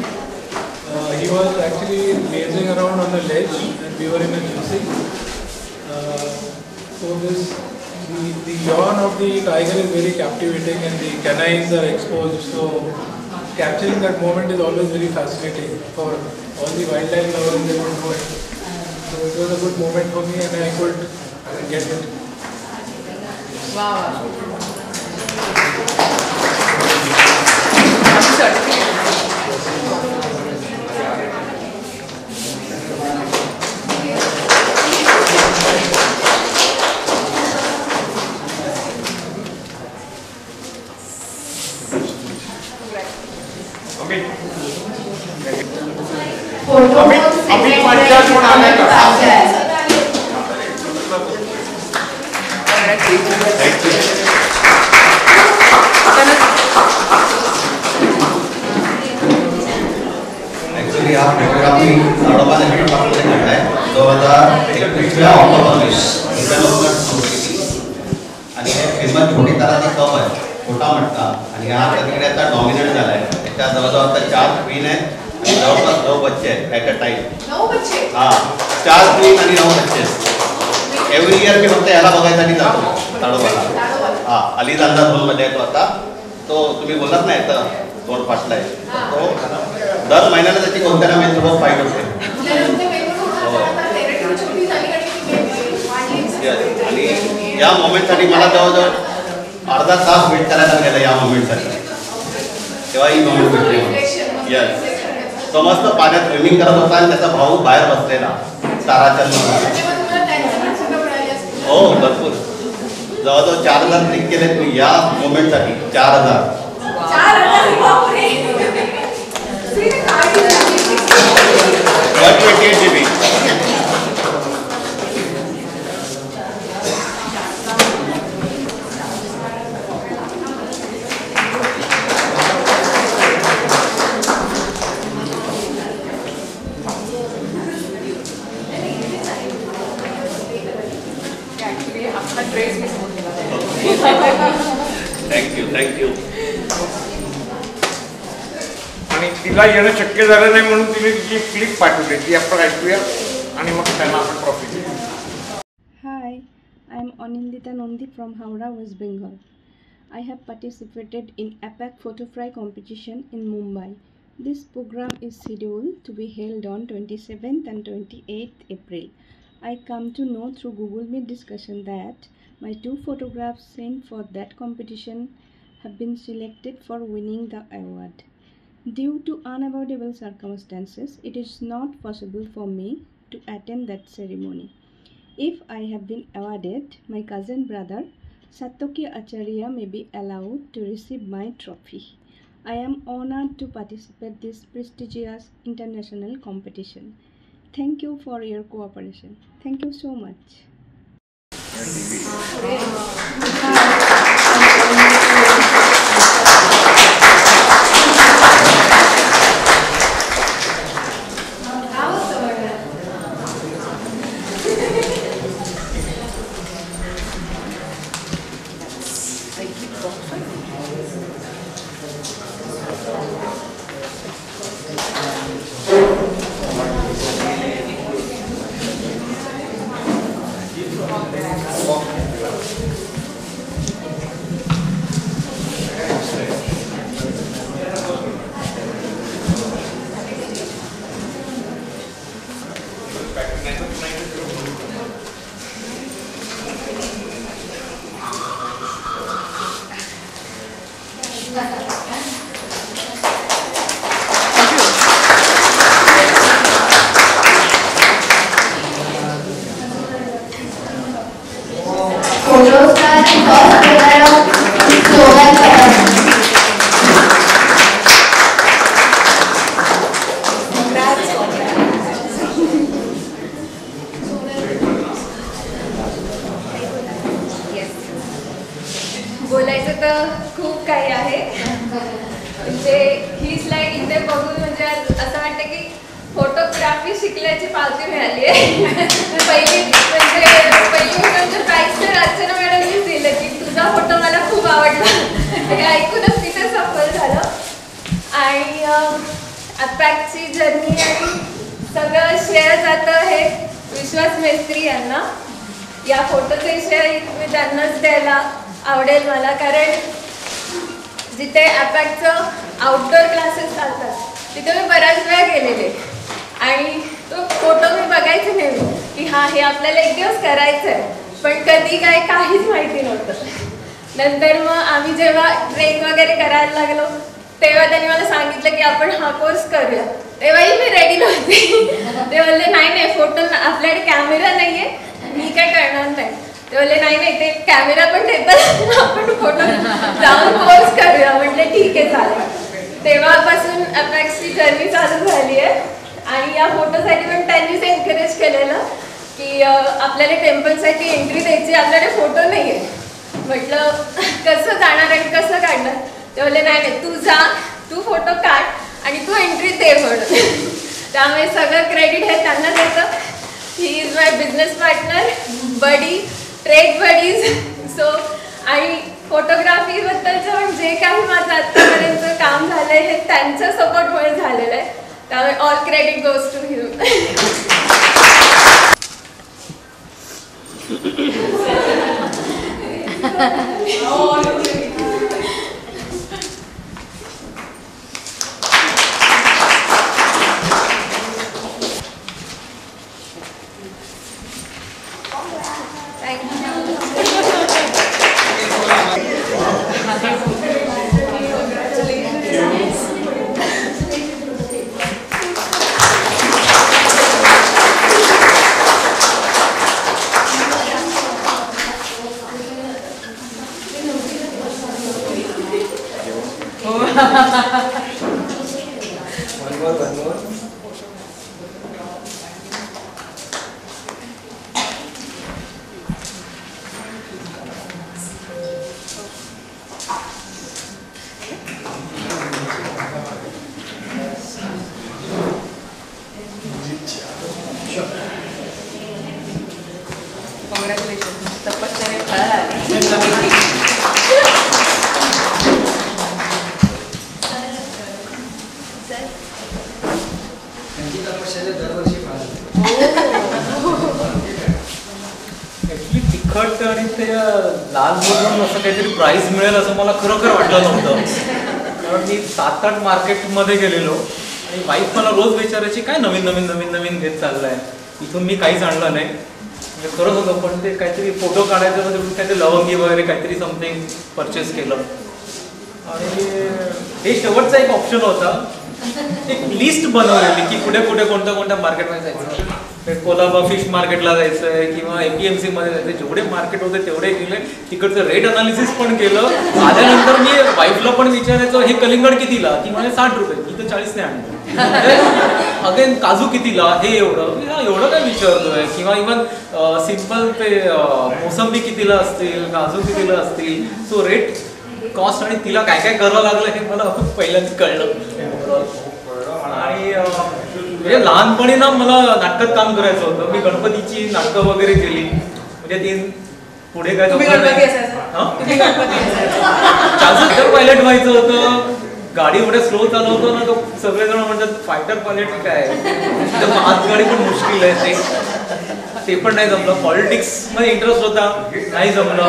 He was actually lazing around on the ledge and we were in a gypsy. So the yawn of the tiger is very captivating and the canines are exposed. So capturing that moment is always very fascinating for all the wildlife lovers. They will know it. So it was a good moment for me and I could get it. Wow. Certificate. Amit panchayat म्हणून आले का? Actually हा programme मी Tadoba national पार्कमध्ये काढलाय 2021 October development society आणि हे famous छोटी ताराची cup आहे छोटा मटका आणि हा तिकडे आता डॉमिनेट झालाय त्याच्या जवळजवळ आता 4 क्वीन आहेत आणि जवळपास 9 बच्चे आहेत ॲट अ टाइम 9 बच्चे हा 4 क्वीन आणि 9 बच्चे एव्हरी इयर मी फक्त याला बघायसाठी जातो ताडोबाला हा अलीजांदा झोनमध्ये येतो आता तो तुम्ही बोललात ना इथं तोड फाटलाय तो दर महिन्याला त्याची कोणत्या ना मेथडवर फाईट होते आणि या मोमेंटसाठी मला जवळजवळ अर्धा तास वेट करायला गेला या मोमेंटसाठी तेव्हा ही मोमेंट भेटली यस तो मस्त पाण्यात स्विमिंग करत होता आणि त्याचा भाऊ बाहेर बसलेला ताराचंद हो भरपूर जवळजवळ 4000 क्लिक केलेत मी या मोमेंटसाठी 4000 128 GB थँक्यू आणि तिला येणं शक्य झालं नाही म्हणून तिने तिची क्लिप पाठवली ती आपण ऐकूया आणि मग त्यांना आपण ट्रॉफी देऊ. Hi, I am Anindita Nandi from Howrah, West Bengal. I have participated in APAC Photo Fry competition in Mumbai. This program is scheduled to be held on 27th and 28th April. I come to know through Google Meet discussion that my 2 photographs sent for that competition have been selected for winning the award. Due to unavoidable circumstances, it is not possible for me to attend that ceremony. If I have been awarded, my cousin brother Satoki Acharya may be allowed to receive my trophy. I am honored to participate in this prestigious international competition. Thank you for your cooperation. Thank you so much. बोलायचं तर खूप काही आहे म्हणजे ही slide इथे बघून म्हणजे असं वाटतं की फोटोग्राफी शिकल्याची पावती मिळाली आहे पहिली गोष्ट म्हणजे प्राईज तर अर्चना मॅडमनीच दिलं की तुझा फोटो मला खूप आवडला हे ऐकूनच तिथे सफल झालं आणि अपॅकची जर्नी आणि सगळं श्रेय जातं हे विश्वास मेस्त्री यांना या फोटोचे श्रेय मी त्यांनाच द्यायला आवडेल मला कारण जिथे अपॅकचं आउटडोअर क्लासेस चालतात तिथे मी बऱ्याच वेळा गेलेले आणि तो फोटो मी बघायचे नेहमी की हा हे आपल्याला एक दिवस करायचं आहे, पण कधी काय काहीच माहिती नव्हतं. नंतर मग आम्ही जेव्हा ट्रेन वगैरे करायला लागलो तेव्हा त्यांनी मला सांगितलं की आपण हा कोर्स करूया. तेव्हाही मी रेडी नव्हते. ते बोलले नाही फोटो आपल्याकडे कॅमेरा नाही आहे, मी काय करणार नाही. ते बोलले नाही ते कॅमेरा पण देतात, आपण फोटो जाऊन कोर्स करूया. म्हटलं ठीक आहे चालेल. तेव्हापासून अपॅक्सची जर्नी चालू झाली आहे. आणि या फोटोसाठी पण त्यांनीच एनकरेज केलेलं की आपल्याला टेम्पलसाठी एंट्री द्यायची, आपल्याकडे फोटो नाही आहे. म्हटलं कसं जाणार आणि कसं काढणार. ते बोलले नाही तू जा, तू फोटो काढ आणि तू एंट्री दे म्हणून. त्यामुळे सगळं क्रेडिट हे त्यांना देतं. He is my business partner, buddy, trade buddies. So आणि फोटोग्राफीबद्दलचं पण जे काही माझं आत्तापर्यंत काम झालं आहे हे त्यांच्या सपोर्टमुळे झालेलं आहे. त्यामुळे ऑल क्रेडिट गोज टू हिम. तिखट आणि ते लाल म्हणून असं काहीतरी प्राईज मिळेल असं मला खरोखर वाटलं नव्हतं. कारण मी 7-8 मार्केटमध्ये गेलेलो आणि वाईफ मला रोज विचारायची काय नवीन नवीन नवीन नवीन घेत चाललंय. इथून मी काहीच आणलं नाही म्हणजे खरंच होतं, पण ते काहीतरी फोटो काढायचं म्हणजे काहीतरी लवंगी वगैरे काहीतरी समथिंग परचेस केलं. आणि हे शेवटचा एक ऑप्शन होता. एक लिस्ट बनवलेली की कुठे कुठे कोणत्या कोणत्या मार्केटमध्ये जायचं. कोलाबा फिश मार्केटला जायचं आहे किंवा APMC मध्ये जायचं. जेवढे मार्केट होते तेवढे गेले, तिकडचं रेट अनालिसिस पण केलं. आल्यानंतर मी वाईफला पण विचारायचो हे कलिंगड कितीला, ती म्हणजे 60 रुपये, मी तर 40 ने आणतो. अगेन काजू कितीला, हे एवढं काय विचारतोय. किंवा इव्हन सिम्पल ते मोसंबी कितीला असतील, काजू कितीला असतील. सो रेट कॉस्ट आणि तिला काय काय करावं लागलं हे मला पहिल्यांदा कळलं. आणि म्हणजे लहानपणी ना मला नाटकात काम करायचं होतं. मी गणपतीची नाटकं वगैरे केली. म्हणजे ती पुढे काय चार्जर पायलट व्हायचं होतं. गाडी एवढ्या स्लो चालवतो ना, तो सगळेजण म्हणतात फायटर पायलट काय, हातगाडी पण मुश्किल आहे. ते पण नाही जमलं. पॉलिटिक्स मध्ये इंटरेस्ट होता, नाही जमलं,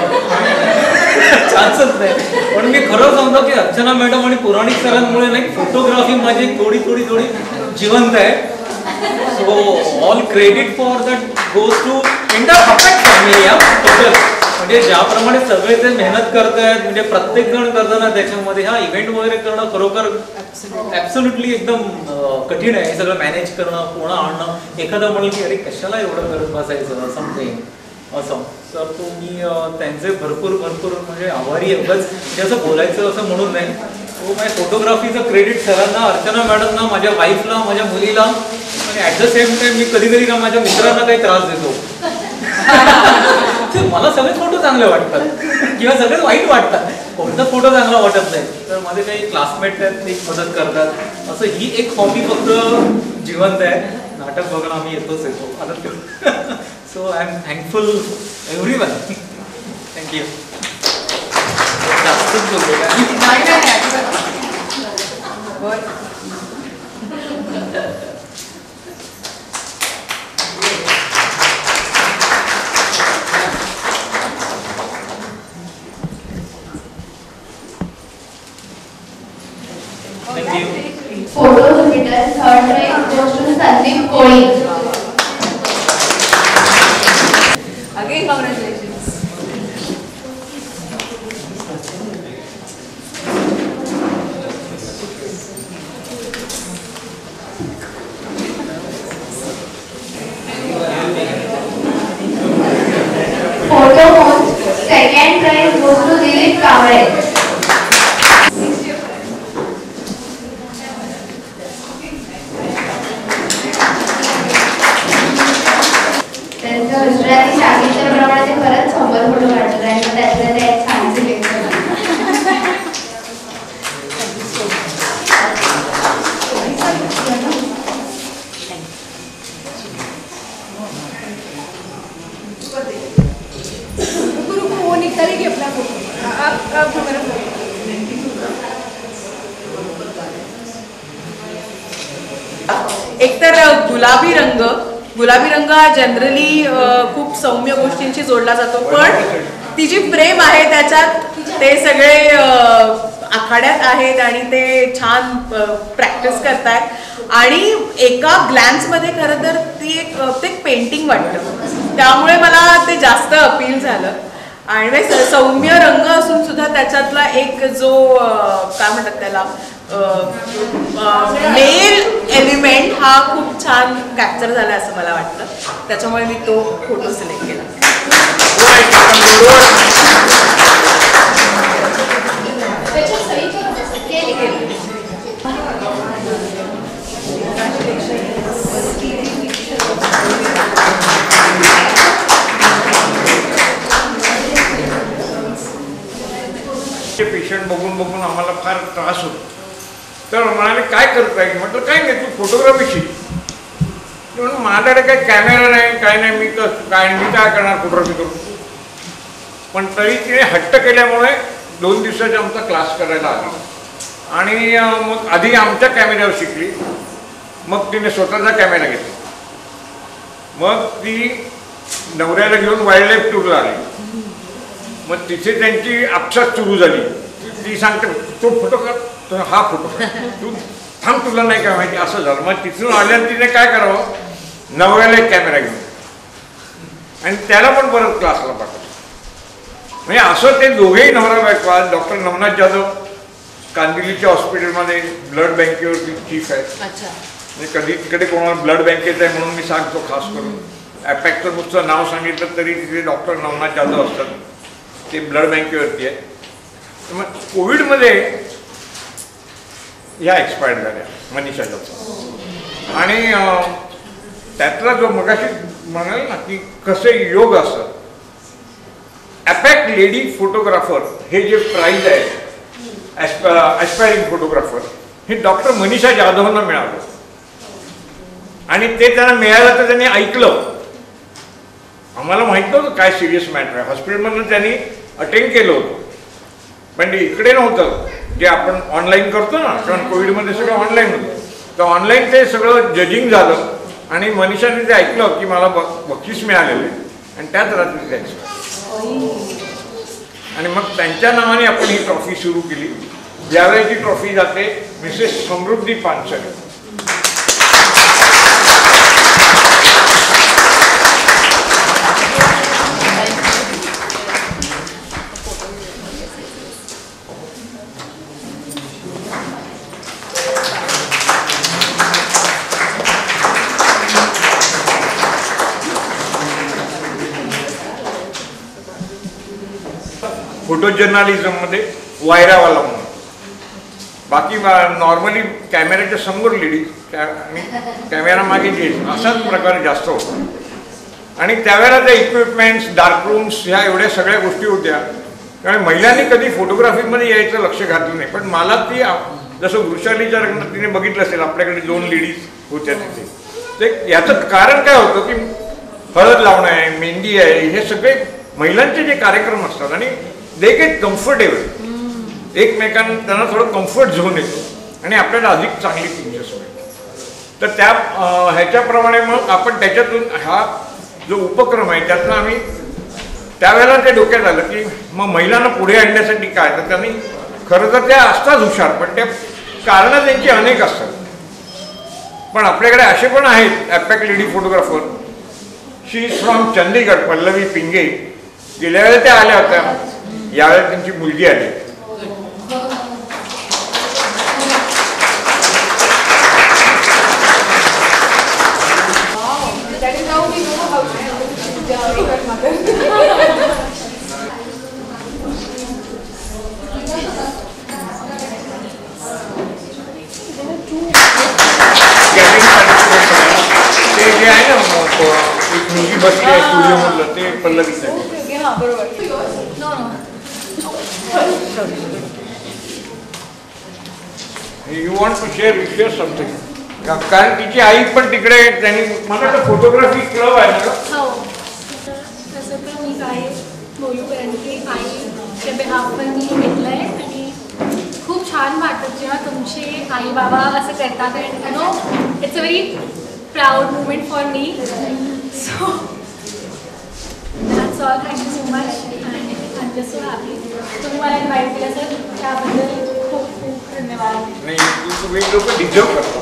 चान्सच नाही. पण मी खरं सांगतो की अर्चना मॅडम आणि पुराणिक सरांमुळे नाही फोटोग्राफी माझी थोडी थोडी थोडी जिवंत आहे. So all credit for that goes to entire Apex family. Total म्हणजे ज्याप्रमाणे सगळे ते मेहनत करतायत, म्हणजे प्रत्येक जण करताना त्याच्यामध्ये हा इव्हेंट वगैरे करणं खरोखर ॲब्सोल्युटली एकदम कठीण आहे. हे सगळं मॅनेज करणं, पूर्ण आणणं. एखादं म्हणलं की अरे कशाला एवढं करत बसायचं समथिंग असं. तर तो मी त्यांचे भरपूर म्हणजे आभारी आहे. उगाच म्हणजे असं बोलायचं असं म्हणून नाही. तो माझ्या फोटोग्राफीचं क्रेडिट सरांना, अर्चना मॅडमना, माझ्या वाईफला, माझ्या मुलीला. आणि ॲट द सेम टाइम मी कधी कधी का माझ्या मित्रांना काही त्रास देतो. मला सगळे फोटो चांगले वाटतात किंवा सगळे वाईट वाटतात, कोणता फोटो चांगला वाटत नाही. तर माझे काही क्लासमेट आहेत ते मदत करतात. असं ही एक हॉबी फक्त जिवंत आहे. नाटक बघणं आम्ही येतोच आता. So I am thankful everyone. Thank you. जास्तच बोलतो Photos written, third rank goes to Sandeep Koli. Again congratulations. Photo Month, second prize goes to Dilip Kamre. त्यांचं गुजराती सांगितल्याप्रमाणे ते परत 100 फोटो काढतात आणि मग त्यातलं ते एक छान सिलेक्शन. वो निकालेगी अपना फोटो. आप हमारा फोटो. एकतर गुलाबी रंग हा जनरली खूप सौम्य गोष्टींशी जोडला जातो, पण ती जी प्रेम आहे त्याच्यात ते सगळे आखाड्यात आहेत आणि ते छान प्रॅक्टिस करतायत आणि एका ग्लॅन्समध्ये खरं तर ती एक पेंटिंग वाटतं, त्यामुळे मला ते जास्त अपील झालं. आणि सौम्य रंग असून सुद्धा त्याच्यातला एक जो काय म्हणतात त्याला मेल एलिमेंट हा खूप छान कॅप्चर झाला असं मला वाटतं, त्याच्यामुळे मी तो फोटो सिलेक्ट केला. पेशंट बघून आम्हाला फार त्रास होतो, तर म्हणाले काय करता येईल. म्हटलं काय नाही, तू फोटोग्राफी शिक. म्हणून माझ्याकडे काही कॅमेरा नाही, काय नाही, मी काय करणार फोटोग्राफी करून. पण तरी तिने हट्ट केल्यामुळे 2 दिवसाचा आमचा क्लास करायला आला आणि मग आधी आमच्या कॅमेऱ्यावर शिकली, मग तिने स्वतःचा कॅमेरा घेतला. मग ती नवऱ्याला घेऊन वाईल्ड लाईफ टूरला आली. मग तिथे त्यांची आपसात सुरू झाली. ती सांगते तो फोटो कर, हा फोटो तू थांब, तुला नाही काय माहिती, असं झालं. मग तिथून आल्यानं तिने काय करावं, नवऱ्याला एक कॅमेरा घेऊन आणि त्याला पण परत क्लासला पाठवलं. म्हणजे असं ते दोघेही नवरा बायको. आज डॉक्टर नवनाथ जाधव कांदिवलीच्या हॉस्पिटलमध्ये ब्लड बँकेवरती चीफ आहेत. म्हणजे कधी तिकडे कोणाला ब्लड बँकेचं आहे म्हणून मी सांगतो खास करून. ॲपॅकचं नुसतं नाव सांगितलं तरी तिथे डॉक्टर नवनाथ जाधव असतात, ते ब्लड बँकेवरती आहे. मग कोविडमध्ये ह्या एक्सपायर्ड झाल्या मनीषा जाधव. आणि त्यातला जो मगाशी म्हणाल ना की कसे योग असतात, ॲपॅक लेडी फोटोग्राफर हे जे प्राईज आहे ॲस्पायरिंग फोटोग्राफर, हे डॉक्टर मनीषा जाधवांना मिळालं. आणि ते त्यांना मिळालं तर त्यांनी ऐकलं. आम्हाला माहीत नव्हतं काय सिरियस मॅटर आहे. हॉस्पिटलमधून त्यांनी अटेंड केलं होतं, पण ते इकडे नव्हतं जे आपण ऑनलाईन करतो ना, कारण कोविडमध्ये सगळं ऑनलाईन होतं. तर ऑनलाईन ते सगळं जजिंग झालं आणि मनीषाने ते ऐकलं की मला बक्षीस मिळालेलं आहे आणि त्याच रात्री जायचं. आणि मग त्यांच्या नावाने आपण ही ट्रॉफी सुरू केली. यावेळी ट्रॉफी जाते मिसेस समृद्धी पानसरे. फोटो जर्नलिझममध्ये वायरावाला म्हणून. बाकी नॉर्मली कॅमेऱ्याच्या समोर लेडीज आणि कॅमेरा मागे जेंट्स असाच प्रकार जास्त होता. आणि त्यावेळेला त्या इक्विपमेंट्स, डार्क रूम्स ह्या एवढ्या सगळ्या गोष्टी होत्या, कारण महिलांनी कधी फोटोग्राफीमध्ये यायचं लक्ष घातलं नाही. पण मला ती जसं वृषालीच्या लग्नात तिने बघितलं असेल, आपल्याकडे 2 लेडीज होत्या तिथे. ते याचं कारण काय होतं की हळद लावणं आहे, मेहंदी आहे, हे सगळे महिलांचे जे कार्यक्रम असतात आणि दे गेट कम्फर्टेबल, एकमेकांना त्यांना थोडं कम्फर्ट झोन येतो आणि आपल्याला अधिक चांगली पिक्चर्स मिळतात. तर त्या ह्याच्याप्रमाणे मग आपण त्याच्यातून हा जो उपक्रम आहे त्यातनं आम्ही त्यावेळेला ते डोक्यात आलं की मग महिलांना पुढे आणण्यासाठी काय. तर त्यांनी खरं तर त्या असतात हुशार, पण त्या कारणं त्यांची अनेक असतात. पण आपल्याकडे असे पण आहेत APAC lady photographer she is from Chandigarh, Pallavi Pinge. गेल्या वेळेला त्या आल्या होत्या, यावेळेला त्यांची मुलगी आली. ते जे आहे ना एक मुलगी बसली आहे स्टुडिओमधलं, ते पल्लवीसाठी. You want to share with something? कारण तिची आई पण तिकडे, त्यांनी मला तर फोटोग्राफी क्लब आहे ना. हो, तसं तर मी काय बोलू, कारण की आईच्या बेहाफवर मी घेतलं आहे आणि खूप छान वाटतं जेव्हा तुमचे आई बाबा असं करतात. And you know it's a very proud moment for me. So that's all. Thank you so much. I am just so happy तुम्ही मला इन्व्हाइट केलं सर, त्याबद्दल खूप खूप धन्यवाद. नाही, तुम्ही लोक डिझर्व करता.